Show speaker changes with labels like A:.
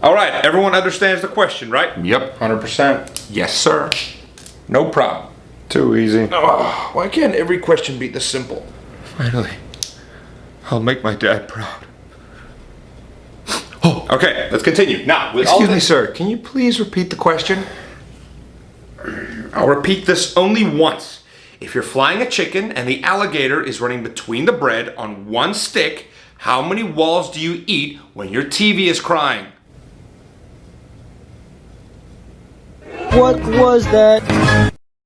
A: All right, everyone understands the question, right?
B: Yep.
A: 100%.
B: Yes, sir.
A: No problem.
B: Too easy.
A: Oh, why can't every question be this simple?
B: Finally, I'll make my dad proud.
A: Oh, okay, let's continue. Now, with
B: Excuse
A: all
B: me,
A: this,
B: sir. Can you please repeat the question?
A: I'll repeat this only once. If you're flying a chicken and the alligator is running between the bread on one stick, how many walls do you eat when your TV is crying?
C: What was that?